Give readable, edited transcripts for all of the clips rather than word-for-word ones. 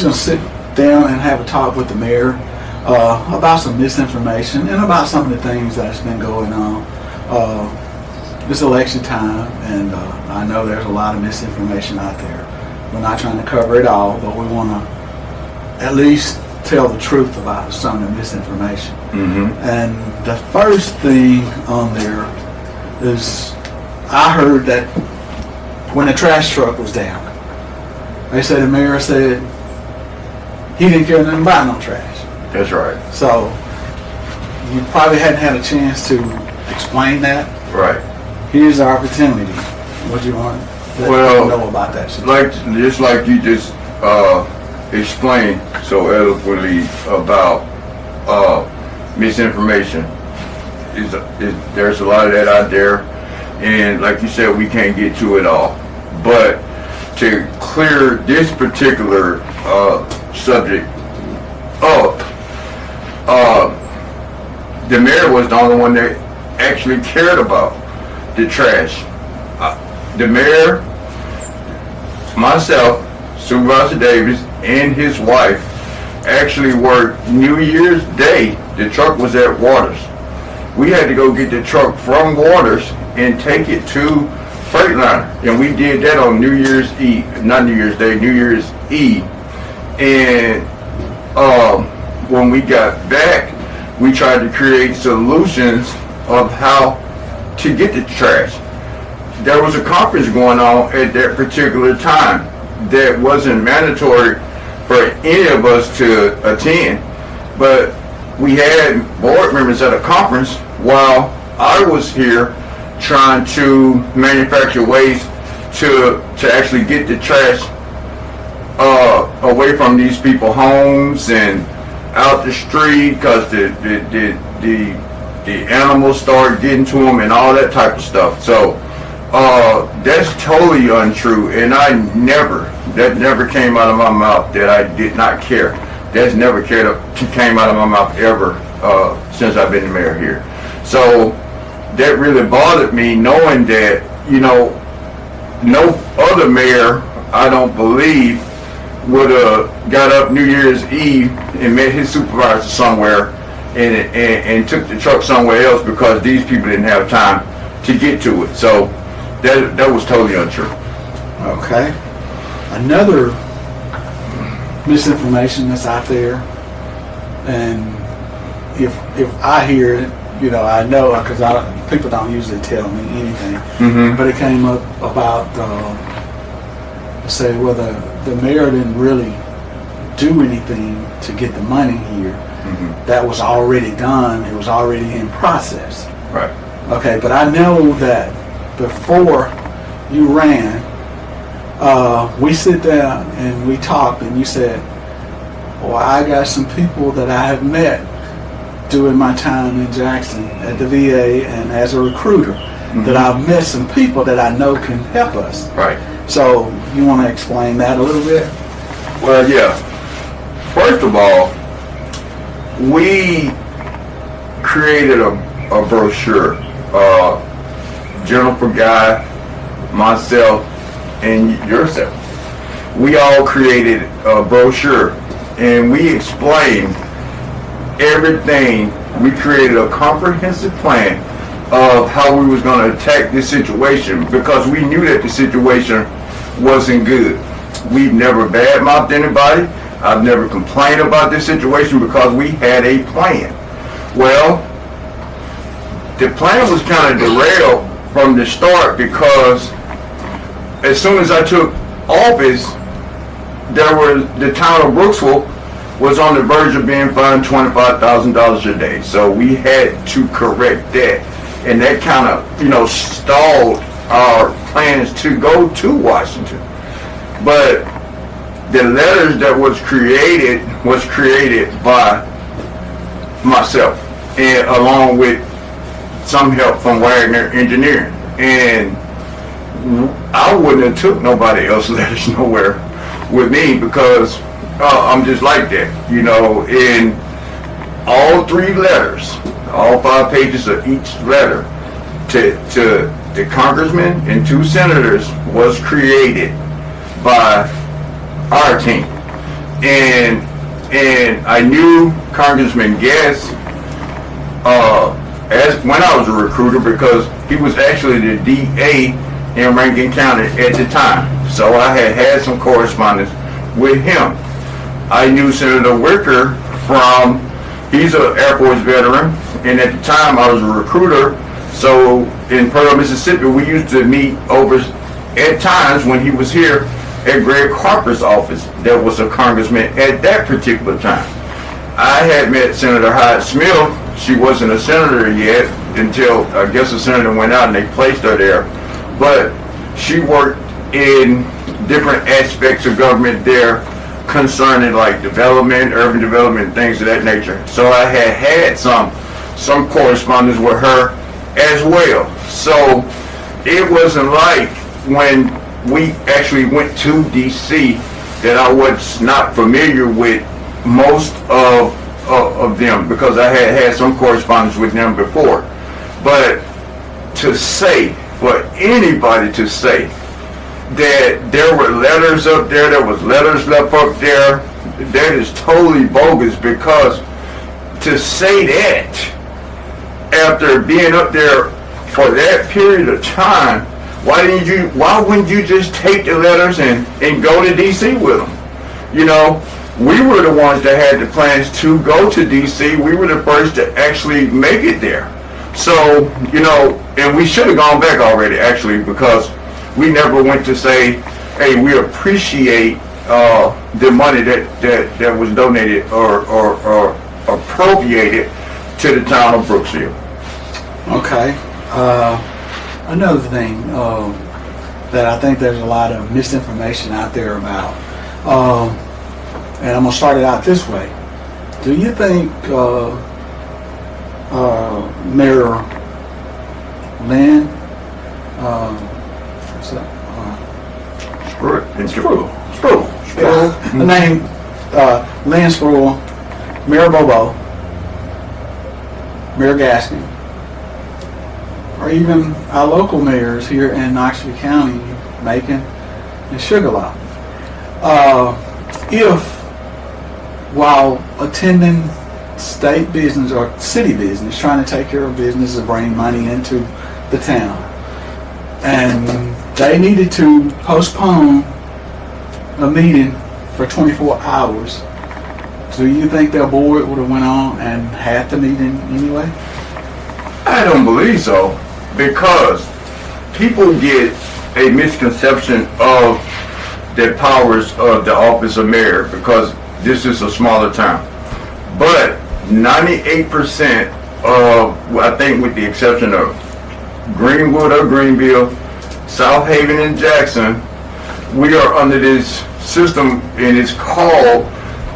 was going to sit down and have a talk with the mayor about some misinformation and about some of the things that's been going on. It's election time, and I know there's a lot of misinformation out there. We're not trying to cover it all, but we want to at least tell the truth about some of the misinformation. And the first thing on there is, I heard that when the trash truck was down, they said the mayor said he didn't care nothing about no trash. That's right. So you probably hadn't had a chance to explain that. Right. Here's the opportunity. What do you want to know about that situation? Just like you just explained so eloquently about misinformation. There's a lot of that out there, and like you said, we can't get to it all. But to clear this particular subject up, the mayor was the only one that actually cared about the trash. The mayor, myself, Supervisor Davis, and his wife actually worked New Year's Day. The truck was at Waters. We had to go get the truck from Waters and take it to Freightliner, and we did that on New Year's Eve, not New Year's Day, New Year's Eve. And when we got back, we tried to create solutions of how to get the trash. There was a conference going on at that particular time that wasn't mandatory for any of us to attend, but we had board members at a conference while I was here trying to manufacture ways to actually get the trash away from these people's homes and out the street, because the animals started getting to them and all that type of stuff. So that's totally untrue, and that never came out of my mouth that I did not care. That's never came out of my mouth ever since I've been the mayor here. So that really bothered me, knowing that, no other mayor, I don't believe, would have got up New Year's Eve and met his supervisor somewhere and took the truck somewhere else because these people didn't have time to get to it. So that was totally untrue. Okay. Another misinformation that's out there, and if I hear it, I know, because people don't usually tell me anything, but it came up about say, well, the mayor didn't really do anything to get the money here. That was already done. It was already in process. Right. Okay, but I know that before you ran, we sit down and we talked, and you said, well, I got some people that I have met during my time in Jackson at the VA and as a recruiter, that I've met some people that I know can help us. Right. So you want to explain that a little bit? Well, yeah. First of all, we created a brochure. Jennifer Guy, myself, and yourself. We all created a brochure, and we explained everything. We created a comprehensive plan of how we was going to attack this situation, because we knew that the situation wasn't good. We've never badmouthed anybody. I've never complained about this situation because we had a plan. Well, the plan was kind of derailed from the start, because as soon as I took office, the town of Brooksville was on the verge of being fined $25,000 a day. So we had to correct that, and that kind of stalled our plans to go to Washington. But the letters that was created by myself, and along with some help from Wagner Engineering, and I wouldn't have took nobody else's letters nowhere with me, because I'm just like that, and all 3 letters, all 5 pages of each letter to the congressman and 2 senators was created by our team. and I knew Congressman Guest as when I was a recruiter because he was actually the DA in Rankin County at the time. So I had some correspondence with him. I knew Senator Wicker he's an Air Force veteran, and at the time I was a recruiter. So in Pearl, Mississippi, we used to meet over at times when he was here at Greg Harper's office. That was a congressman at that particular time. I had met Senator Hyde Smith. She wasn't a senator yet until I guess the senator went out and they placed her there. But she worked in different aspects of government there concerning like development, urban development, things of that nature. So I had some correspondence with her as well. So it wasn't like when we actually went to DC that I was not familiar with most of them because I had some correspondence with them before. But to say, for anybody to say that there were letters up there, there was letters left up there, that is totally bogus, because to say that after being up there for that period of time, why wouldn't you just take the letters and go to DC with them? You know, we were the ones that had the plans to go to DC. We were the first to actually make it there. So, you know, and we should have gone back already, actually, because we never went to say, hey, we appreciate the money that was donated or appropriated to the town of Brooksville. Okay. Another thing that I think there's a lot of misinformation out there about, and I'm going to start it out this way. Do you think Mayor Lynn, what's that? Spruill. The name Lynn Spruill, Mayor Bobo, Mayor Gaskin, or even our local mayors here in Knoxville County, Macon and Sugarloaf, if while attending state business or city business, trying to take care of business and bring money into the town, and they needed to postpone a meeting for 24 hours, do you think their board would have went on and had the meeting anyway? I don't believe so, because people get a misconception of the powers of the office of mayor because this is a smaller town. But 98% of, I think with the exception of Greenwood or Greenville, South Haven and Jackson, we are under this system, and it's called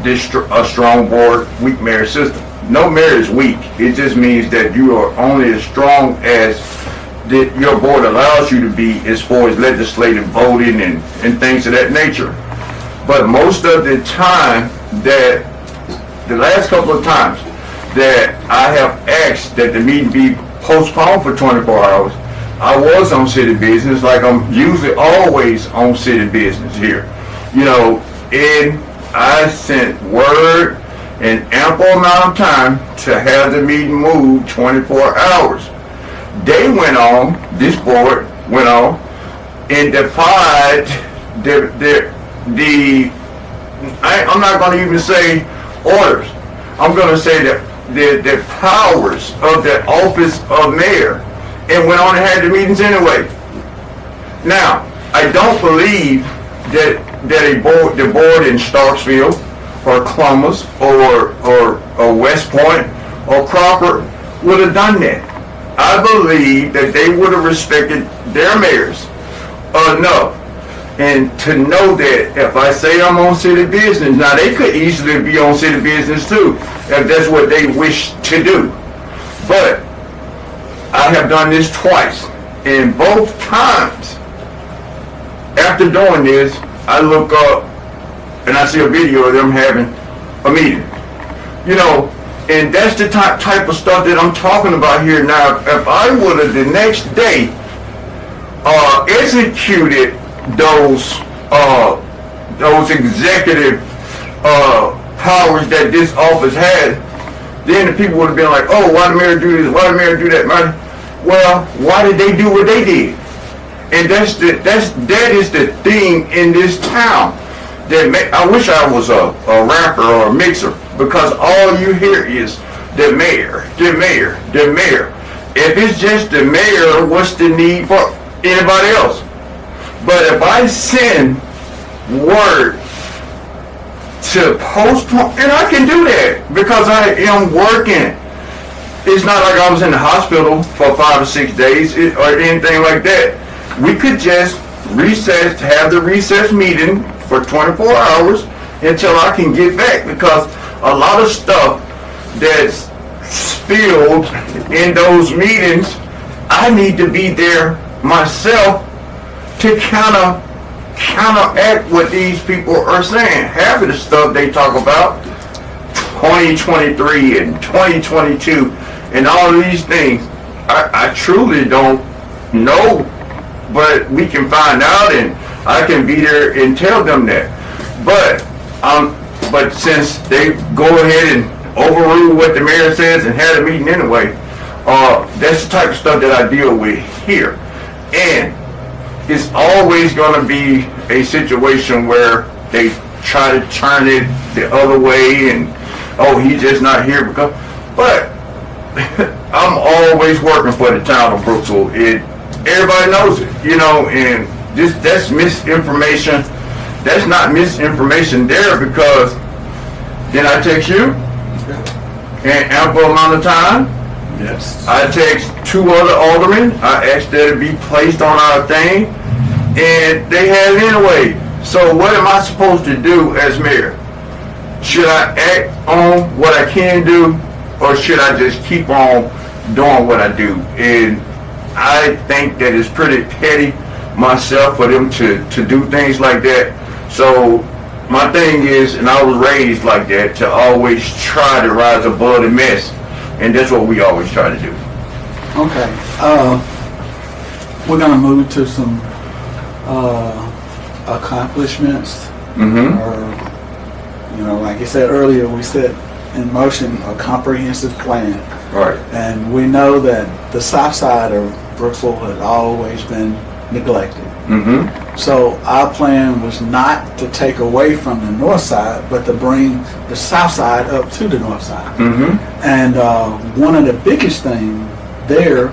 a strong board, weak mayor system. No mayor is weak. It just means that you are only as strong as your board allows you to be as far as legislative voting and things of that nature. But most of the time, that the last couple of times that I have asked that the meeting be postponed for 24 hours, I was on city business, like I'm usually always on city business here. You know, and I sent word an ample amount of time to have the meeting moved 24 hours. They went on, this board went on, and defied I'm not going to even say orders. I'm going to say that the powers of the office of mayor, and went on and had the meetings anyway. Now, I don't believe that the board in Starksville or Columbus or West Point or Crawford would have done that. I believe that they would have respected their mayors enough, and to know that if I say I'm on city business, now they could easily be on city business too, if that's what they wish to do. But I have done this twice, and both times after doing this, I look up and I see a video of them having a meeting. You know, and that's the type of stuff that I'm talking about here now. If I would have the next day executed those executive powers that this office had, then the people would have been like, oh, why the mayor do this? Why the mayor do that? Well, why did they do what they did? And that is the thing in this town. I wish I was a rapper or a mixer, because all you hear is the mayor, the mayor, the mayor. If it's just the mayor, what's the need for anybody else? But if I send word to postpone, and I can do that because I am working. It's not like I was in the hospital for 5 or 6 days or anything like that. We could just recess, have the recess meeting for 24 hours until I can get back, because a lot of stuff that's spilled in those meetings, I need to be there myself to counteract what these people are saying. Half of the stuff they talk about 2023 and 2022 and all of these things, I truly don't know, but we can find out, and I can be there and tell them that. But since they go ahead and overrule what the mayor says and have a meeting anyway, that's the type of stuff that I deal with here. And it's always going to be a situation where they try to turn it the other way, and oh, he's just not here because. But I'm always working for the town of Brooksville. Everybody knows it, and that's misinformation. That's not misinformation there, because then I text you in ample amount of time. Yes. I text 2 other aldermen. I asked that it be placed on our thing, and they had it anyway. So what am I supposed to do as mayor? Should I act on what I can do, or should I just keep on doing what I do? And I think that it's pretty petty myself for them to do things like that. So my thing is, and I was raised like that, to always try to rise above the mess. And that's what we always try to do. Okay. We're going to move to some accomplishments. Mm-hmm. Or, like you said earlier, we set in motion a comprehensive plan. Right. And we know that the south side of Brooksville has always been neglected. Mm-hmm. So our plan was not to take away from the north side, but to bring the south side up to the north side. Mm-hmm. And one of the biggest things there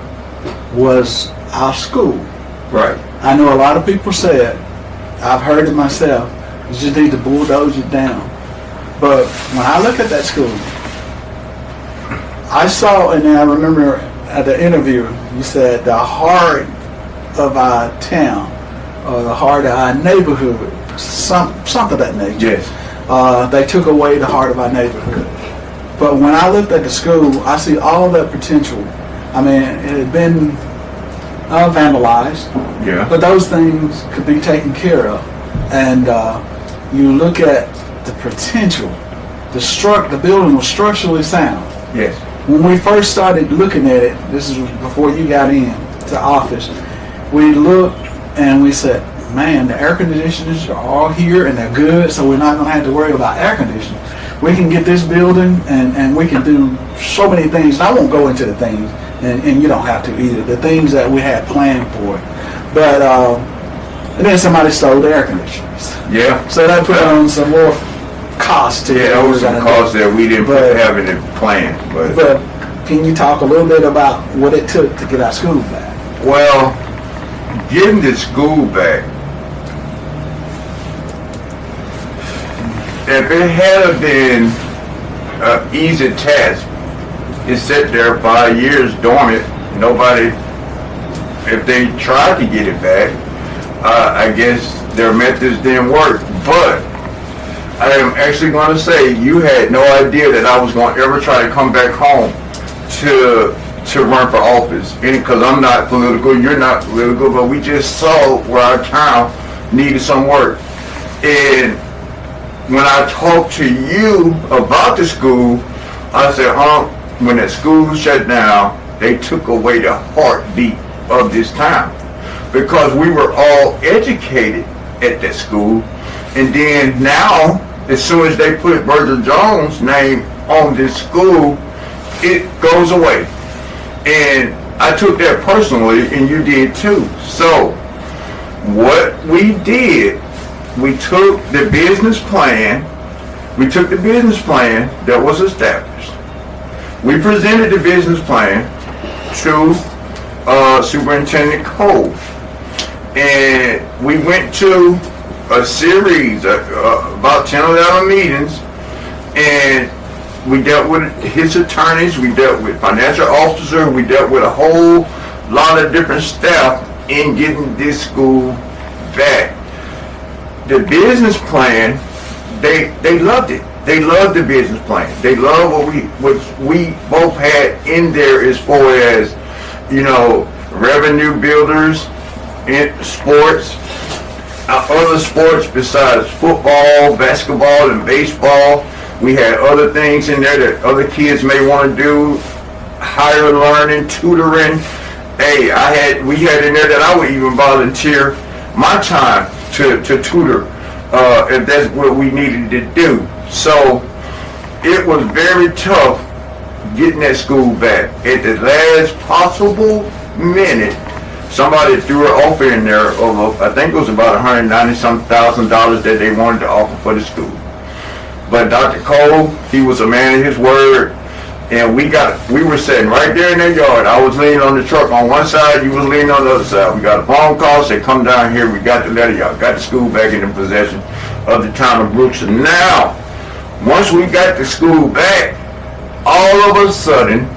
was our school. Right. I know a lot of people said, I've heard it myself, you just need to bulldoze it down. But when I look at that school, I saw, and I remember at the interview, you said the heart of our town, or the heart of our neighborhood, something of that nature. Yes. They took away the heart of our neighborhood. But when I looked at the school, I see all that potential. I mean, it had been vandalized, Yeah. but those things could be taken care of. And you look at the potential. The building was structurally sound. Yes. When we first started looking at it, this is before you got in to office, we looked and we said, man, the air conditioners are all here and they're good, so we're not going to have to worry about air conditioning. We can get this building and we can do so many things. And I won't go into the things, and you don't have to either, the things that we had planned for it. But, and then somebody stole the air conditioners. Yeah. So that put on some more cost to it. Yeah, there was some cost that we didn't have in the plan. But can you talk a little bit about what it took to get our school back? Well, getting the school back, if it had been an easy task, it sat there 5 years dormant. Nobody, if they tried to get it back, I guess their methods didn't work. But I am actually going to say you had no idea that I was going to ever try to come back home to run for office. Because I'm not political, you're not political, but we just saw where our town needed some work. And when I talked to you about the school, I said, when the school shut down, they took away the heartbeat of this town. Because we were all educated at that school. And then now as soon as they put Virgil Jones' name on this school, it goes away. And I took that personally, and you did too. So what we did, we took the business plan. We took the business plan that was established. We presented the business plan to Superintendent Cole, and we went to a series of about 10 or 11 meetings, and we dealt with his attorneys, we dealt with financial officers, we dealt with a whole lot of different staff in getting this school back. The business plan, they loved it. They loved the business plan. They loved what we both had in there as far as, revenue builders in sports, other sports besides football, basketball, and baseball. We had other things in there that other kids may want to do, higher learning, tutoring. Hey, we had in there that I would even volunteer my time to tutor if that's what we needed to do. So it was very tough getting that school back. At the last possible minute, somebody threw an offer in there of, I think it was about $190,000 that they wanted to offer for the school. But Dr. Cole, he was a man of his word, and we were sitting right there in their yard. I was leaning on the truck on one side, you was leaning on the other side. We got a phone call, said come down here, we got the letter, y'all got the school back in the possession of the town of Brooks. And now, once we got the school back, all of a sudden,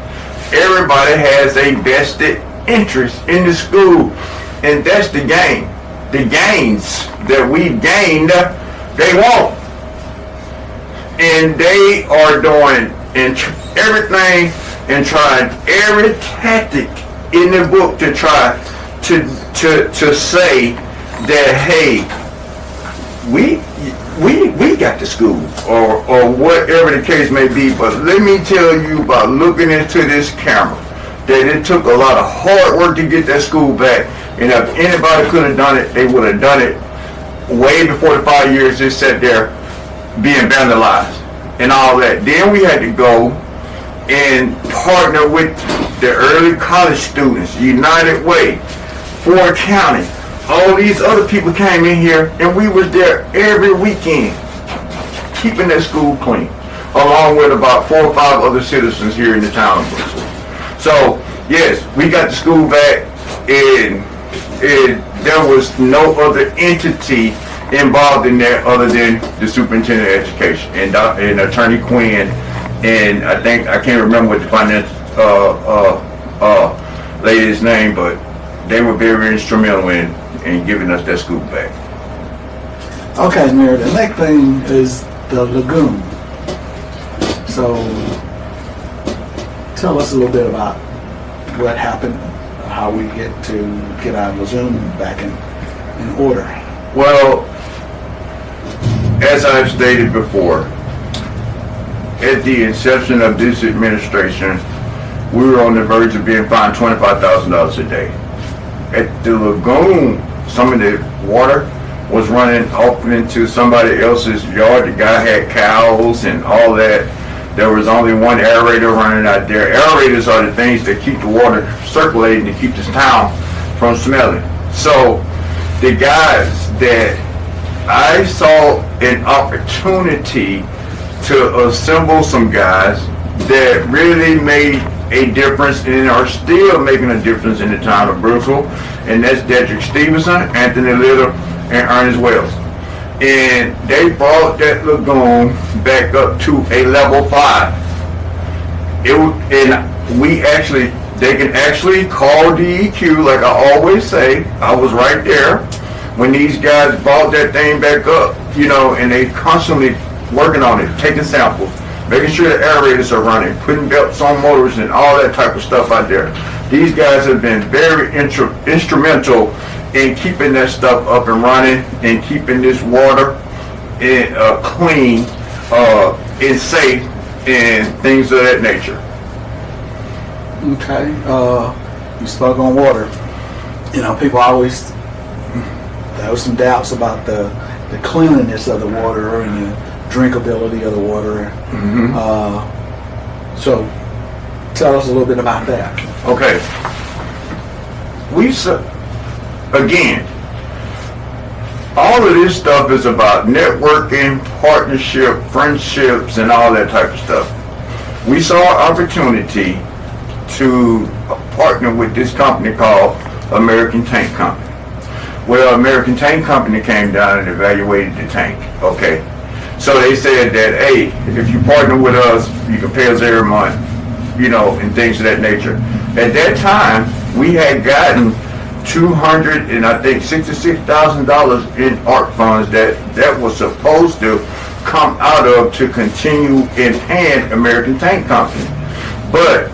everybody has a vested interest in the school, and that's the game. The gains that we've gained, they won't. And they are doing everything and trying every tactic in the book to try to say that, hey, we got the school, or whatever the case may be. But let me tell you about looking into this camera, that it took a lot of hard work to get that school back. And if anybody could have done it, they would have done it way before the 5 years they sat there being vandalized and all that. Then we had to go and partner with the early college students, United Way, Ford County. All these other people came in here, and we was there every weekend, keeping that school clean, along with about 4 or 5 other citizens here in the town of Brooksville. So, yes, we got the school back, and there was no other entity involved in that other than the superintendent of education and Attorney Quinn, and I can't remember what the finance lady's name, but they were very instrumental in giving us that school back. Okay, Mayor, the next thing is the lagoon. So tell us a little bit about what happened, how we get our lagoon back in order. Well, as I've stated before, at the inception of this administration, we were on the verge of being fined $25,000 a day. At the lagoon, some of the water was running off into somebody else's yard. The guy had cows and all that. There was only one aerator running out there. Aerators are the things that keep the water circulating to keep this town from smelling. So the guys that I saw an opportunity to assemble some guys that really made a difference and are still making a difference in the town of Brooksville, and that's Dedrick Stevenson, Anthony Little, and Ernest Wells. And they brought that lagoon back up to a level 5. They can actually call DEQ, like I always say. I was right there when these guys brought that thing back up, and they constantly working on it, taking samples, making sure the aerators are running, putting belts on motors and all that type of stuff out there. These guys have been very instrumental in keeping that stuff up and running and keeping this water clean and safe and things of that nature. Okay, you spoke on water. People always, there was some doubts about the cleanliness of the water and the drinkability of the water. Mm-hmm. So tell us a little bit about that. Okay. Again, all of this stuff is about networking, partnership, friendships, and all that type of stuff. We saw an opportunity to partner with this company called American Tank Company. Well, American Tank Company came down and evaluated the tank. Okay. So they said that, hey, if you partner with us, you can pay us every month, and things of that nature. At that time, we had gotten $266,000 in ARC funds that was supposed to come out of to continue and hand American Tank Company. But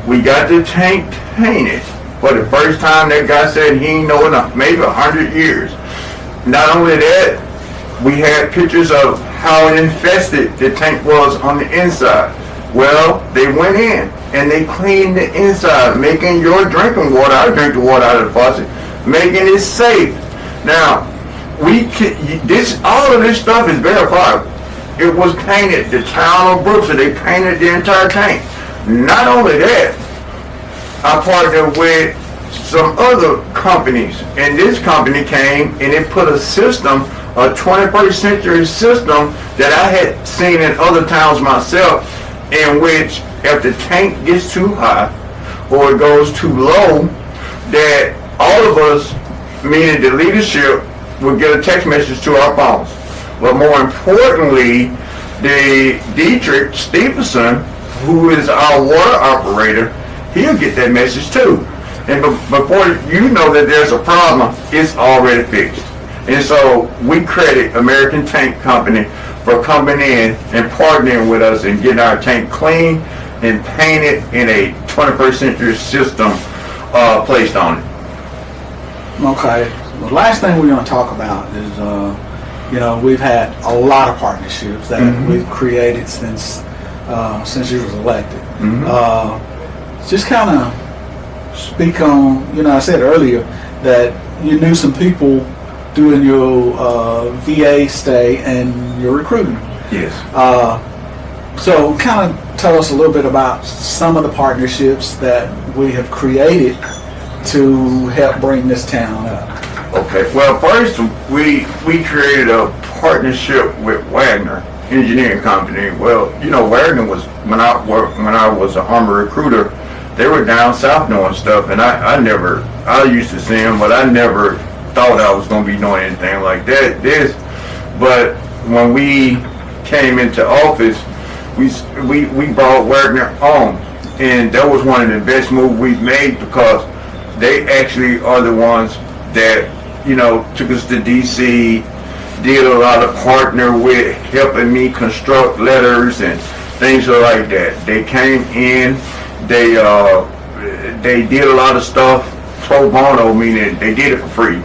we got the tank painted for the first time. That guy said he ain't known maybe 100 years. Not only that, we had pictures of how infested the tank was on the inside. Well, they went in and they cleaned the inside, making your drinking water, I drink the water out of the faucet, making it safe. Now, all of this stuff is verifiable. It was painted, the town of Brooks, they painted the entire tank. Not only that, I partnered with some other companies, and this company came and it put a system, a 21st century system that I had seen in other towns myself, in which if the tank gets too high or it goes too low, that all of us, meaning the leadership, would get a text message to our phones. But more importantly, the Dietrich Stevenson, who is our water operator, he'll get that message too. And before you know that there's a problem, it's already fixed. And so we credit American Tank Company for coming in and partnering with us and getting our tank clean and painted in a 21st century system placed on it. Okay. The last thing we're going to talk about is, we've had a lot of partnerships that we've created since you was elected. Just kind of speak on, I said earlier that you knew some people during your VA stay and your recruiting. Yes. So kind of tell us a little bit about some of the partnerships that we have created to help bring this town up. Okay. Well, first we created a partnership with Wagner Engineering Company. Well, Wagner was when I was a Army recruiter, they were down south doing stuff, and I used to see them, but I never thought I was going to be doing anything like that. But when we came into office, we brought Wagner on, and that was one of the best moves we've made, because they actually are the ones that took us to DC, did a lot of partner with helping me construct letters and things like that. They came in, they did a lot of stuff pro bono, meaning they did it for free,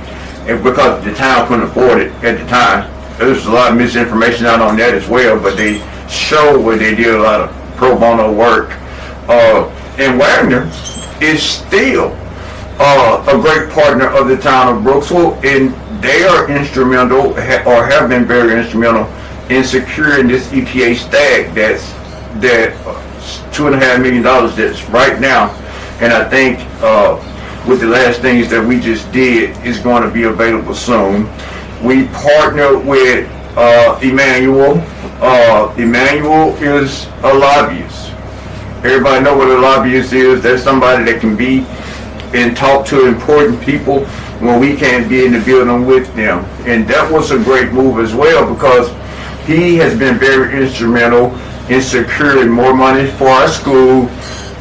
and because the town couldn't afford it at the time. There was a lot of misinformation out on that as well, but they showed where they did a lot of pro bono work. And Wagner is still a great partner of the town of Brooksville, and they are instrumental, or have been very instrumental, in securing this EPA stack that's $2.5 million that's right now, and I think with the last things that we just did is going to be available soon. We partnered with Emmanuel. Emmanuel is a lobbyist. Everybody know what a lobbyist is. That's somebody that can be and talk to important people when we can't be in the building with them. And that was a great move as well, because he has been very instrumental in securing more money for our school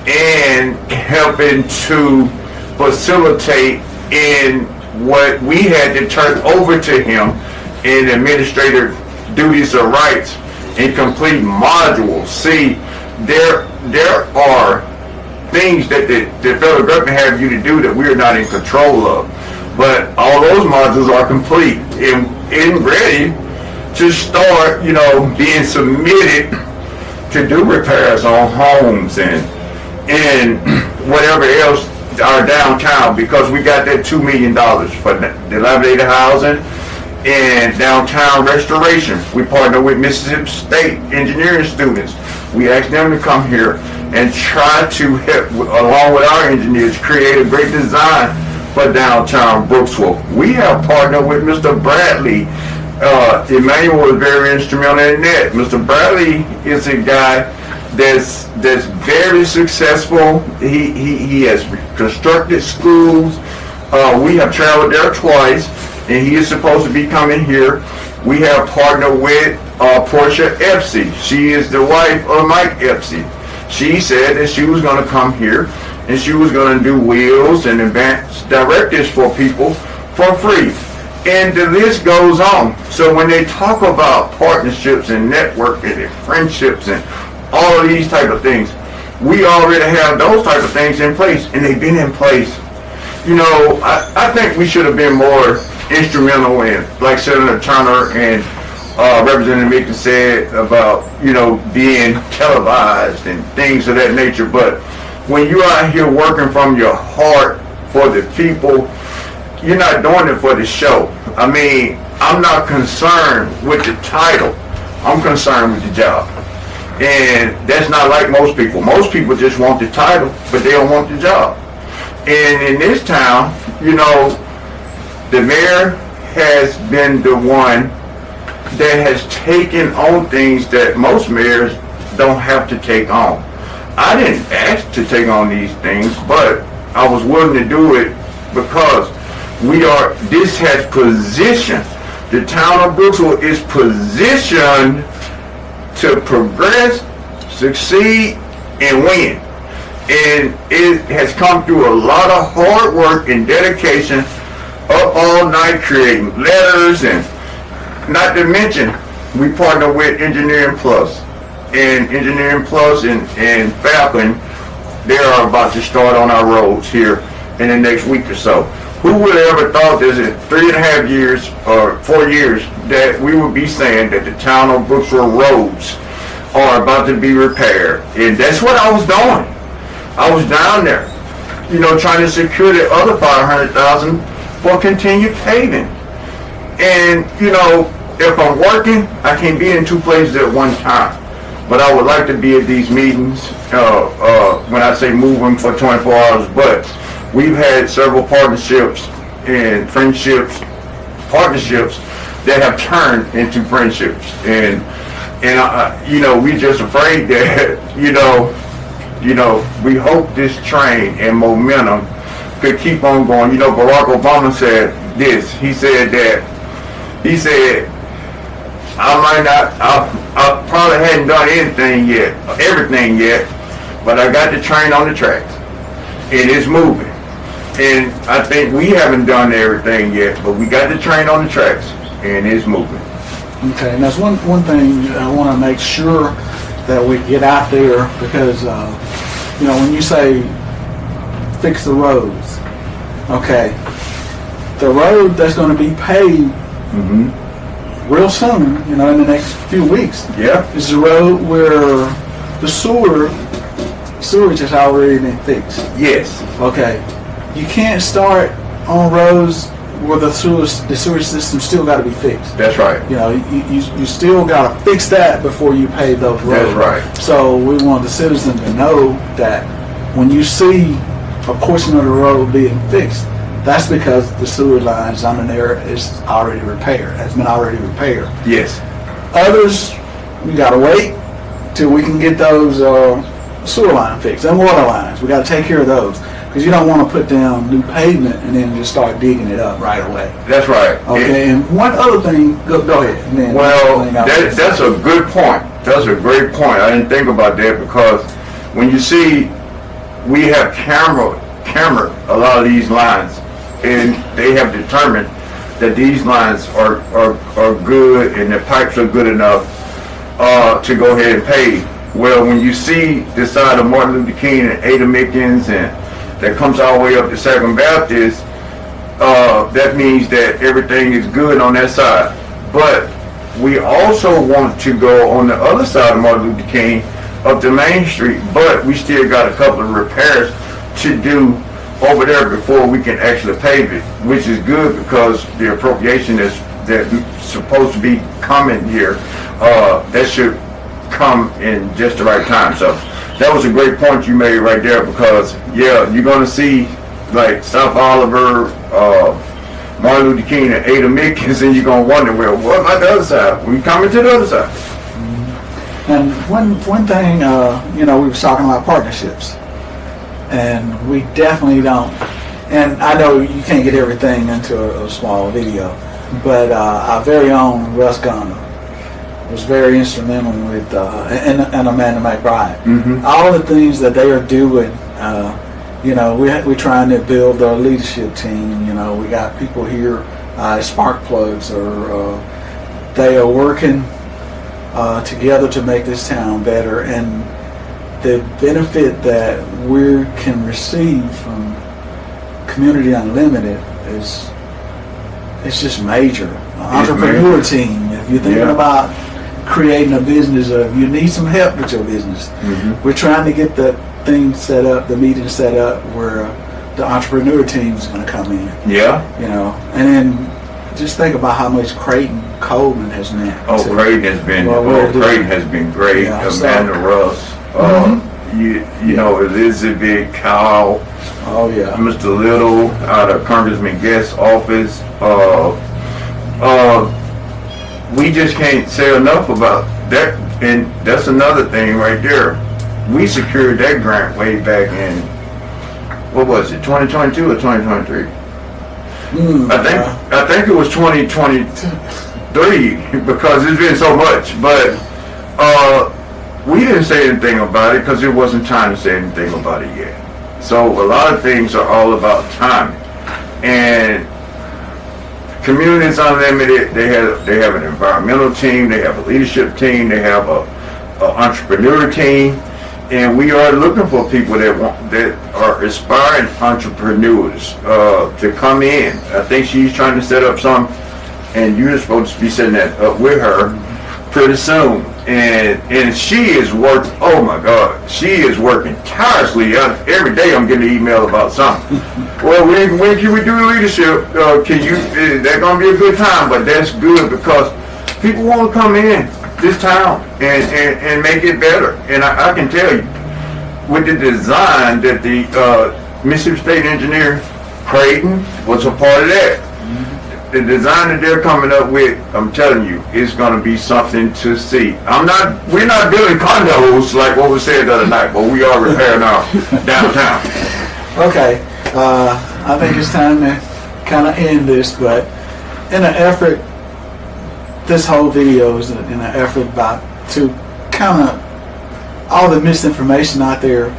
and helping to facilitate in what we had to turn over to him in administrative duties or rights and complete modules. See, there are things that the federal government have you to do that we're not in control of. But all those modules are complete and ready to start, being submitted to do repairs on homes and whatever else our downtown, because we got that $2 million for dilapidated housing And downtown restoration, we partner with Mississippi State engineering students. We ask them to come here and try to help, along with our engineers, create a great design for downtown Brooksville. We have partnered with Mr. Bradley. Emmanuel was very instrumental in that. Mr. Bradley is a guy that's very successful. He has constructed schools. We have traveled there twice, and he is supposed to be coming here. We have partnered with Portia Epsy. She is the wife of Mike Epsy. She said that she was going to come here and she was going to do wheels and advanced directives for people for free. And the list goes on. So when they talk about partnerships and networking and friendships and all of these type of things, we already have those type of things in place, and they've been in place. You know, I think we should have been more instrumental in, like Senator Turner and Representative Mickey said about, you know, being televised and things of that nature. But when you're out here working from your heart for the people, you're not doing it for the show. I mean, I'm not concerned with the title. I'm concerned with the job. And that's not like most people. Most people just want the title, but they don't want the job. And in this town, you know, the mayor has been the one that has taken on things that most mayors don't have to take on. I didn't ask to take on these things, but I was willing to do it because this has positioned, the town of Brooksville is positioned to progress, succeed, and win. And it has come through a lot of hard work and dedication, up all night creating letters, and not to mention, we partner with Engineering Plus. And Engineering Plus and Falcon, they are about to start on our roads here in the next week or so. Who would have ever thought that in 3.5 years or 4 years that we would be saying that the town of Brooksville roads are about to be repaired? And that's what I was doing. I was down there, you know, trying to secure the other $500,000 for continued paving. And, you know, if I'm working, I can't be in two places at one time. But I would like to be at these meetings, when I say moving for 24 hours, but we've had several partnerships and friendships, partnerships that have turned into friendships. And you know, we're just afraid that, you know, we hope this train and momentum could keep on going. You know, Barack Obama said this. He said, I probably hadn't done everything yet, but I got the train on the tracks. It is moving. And I think we haven't done everything yet, but we got the train on the tracks, and it's moving. Okay, and that's one thing I want to make sure that we get out there, because, you know, when you say fix the roads, okay, the road that's going to be paved real soon, you know, in the next few weeks, is the road where the sewage has already been fixed. Yes. Okay. You can't start on roads where the sewage system still got to be fixed. That's right. You know, you still got to fix that before you pave those roads. That's right. So we want the citizens to know that when you see a portion of the road being fixed, that's because the sewer lines under there is already repaired, has been already repaired. Yes. Others, we got to wait till we can get those sewer line fixed and water lines. We got to take care of those. Because you don't want to put down new pavement and then just start digging it up right away. That's right. Okay, and one other thing, go ahead. And then that's a good point. That's a great point. I didn't think about that, because when you see, we have camera a lot of these lines, and they have determined that these lines are good and the pipes are good enough to go ahead and pave. Well, when you see the side of Martin Luther King and Ada Mickens and that comes all the way up to Second Baptist, that means that everything is good on that side. But we also want to go on the other side of Martin Luther King up to Main Street, but we still got a couple of repairs to do over there before we can actually pave it, which is good because the appropriation that's that's supposed to be coming here, that should come in just the right time. So that was a great point you made right there, because yeah, you're going to see like South Oliver, Martin Luther King, and Ada Mickens, and you're going to wonder, well, what about the other side? We coming to the other side. And one thing, we were talking about partnerships, and we definitely don't. And I know you can't get everything into a small video, but our very own Russ Gunner was very instrumental with, and Amanda McBride. Mm-hmm. All the things that they are doing, we're trying to build our leadership team. We got people here, spark plugs, or they are working together to make this town better. And the benefit that we can receive from Community Unlimited is just major. Entrepreneur team. If you're thinking about creating a business, or if you need some help with your business, we're trying to get the thing set up, the meeting set up, where the entrepreneur team is going to come in. Yeah. And then just think about how much Creighton Coleman has meant. Creighton has been great. Yeah, Amanda Russ. Elizabeth Kyle. Oh yeah. Mr. Little out of Congressman Guest's office. We just can't say enough about that, and that's another thing right there. We secured that grant way back in, what was it, 2022 or 2023? I think it was 2023 because it's been so much, but we didn't say anything about it because it wasn't time to say anything about it yet. So a lot of things are all about timing. And Communities Unlimited, they have an environmental team, they have a leadership team, they have a entrepreneur team, and we are looking for people that are aspiring entrepreneurs to come in. I think she's trying to set up some, and you're supposed to be setting that up with her pretty soon. And she is working. Oh my God, she is working tirelessly. Every day I'm getting an email about something. Well, when can we do leadership? That's gonna be a good time, but that's good because people want to come in this town and make it better. And I can tell you, with the design that the Mississippi State Engineer Creighton was a part of that. The design that they're coming up with, I'm telling you, is going to be something to see. We're not building condos like what was said the other night, but we are repairing our downtown. Okay, I think it's time to kind of end this, but in an effort, this whole video is in an effort to kind of all the misinformation out there.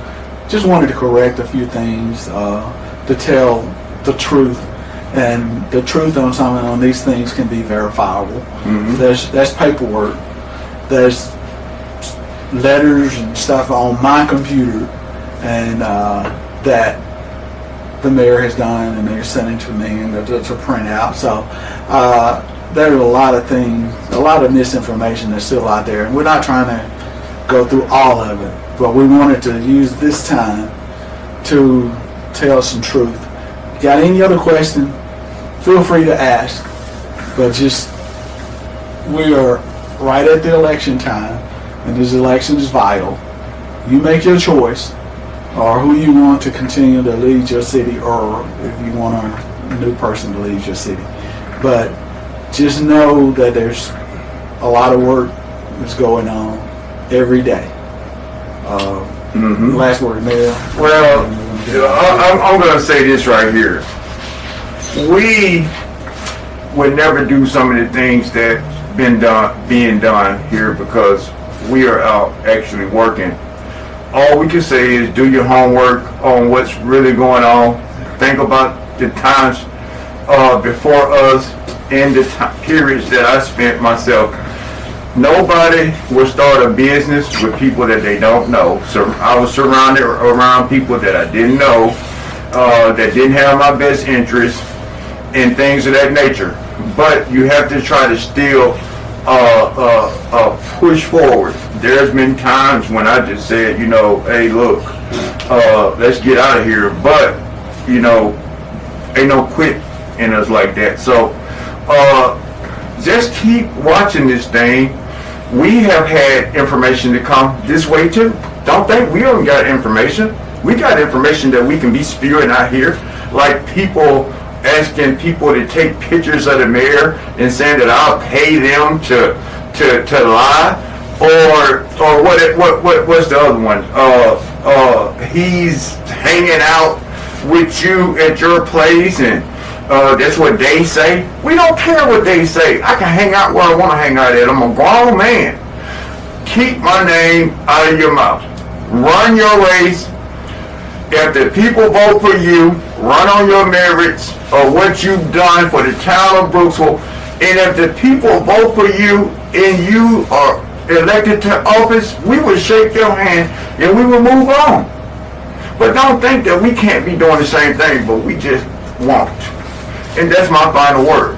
Just wanted to correct a few things, to tell the truth. And the truth on these things can be verifiable. Mm-hmm. There's paperwork. There's letters and stuff on my computer, and that the mayor has done, and they're sending to me and to print out. So there are a lot of things, a lot of misinformation that's still out there, and we're not trying to go through all of it, but we wanted to use this time to tell some truth. Got any other question? Feel free to ask, but we are right at the election time, and this election is vital. You make your choice, or who you want to continue to lead your city, or if you want a new person to lead your city. But just know that there's a lot of work that's going on every day. Last word, Mayor. Well, I'm going to say this right here. We would never do some of the things that's being done here because we are out actually working. All we can say is do your homework on what's really going on. Think about the times before us and the periods that I spent myself. Nobody will start a business with people that they don't know. So I was surrounded around people that I didn't know, that didn't have my best interests, and things of that nature. But you have to try to still push forward. There's been times when I just said, hey, look, let's get out of here. But, ain't no quit in us like that. So just keep watching this thing. We have had information to come this way too. Don't think we don't got information. We got information that we can be spewing out here, like people asking people to take pictures of the mayor and saying that I'll pay them to lie, or what's the other one? He's hanging out with you at your place, and that's what they say. We don't care what they say. I can hang out where I want to hang out at. I'm a grown man. Keep my name out of your mouth. Run your race. If the people vote for you, run on your merits of what you've done for the town of Brooksville. And if the people vote for you and you are elected to office, we will shake your hand and we will move on. But don't think that we can't be doing the same thing, but we just won't. And that's my final word.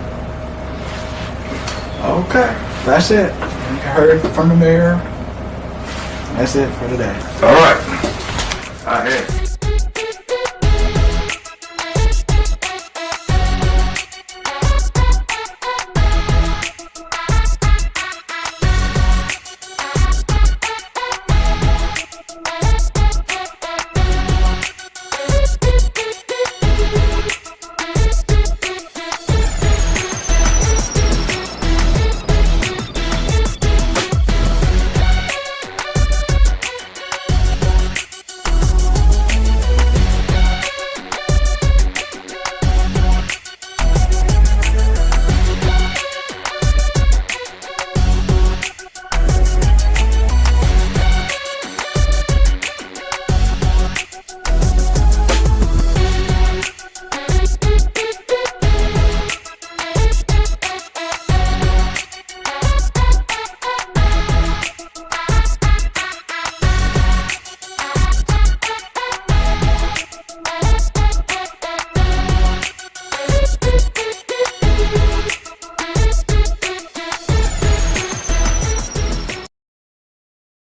Okay, that's it. You heard from the mayor. That's it for today. All right. I had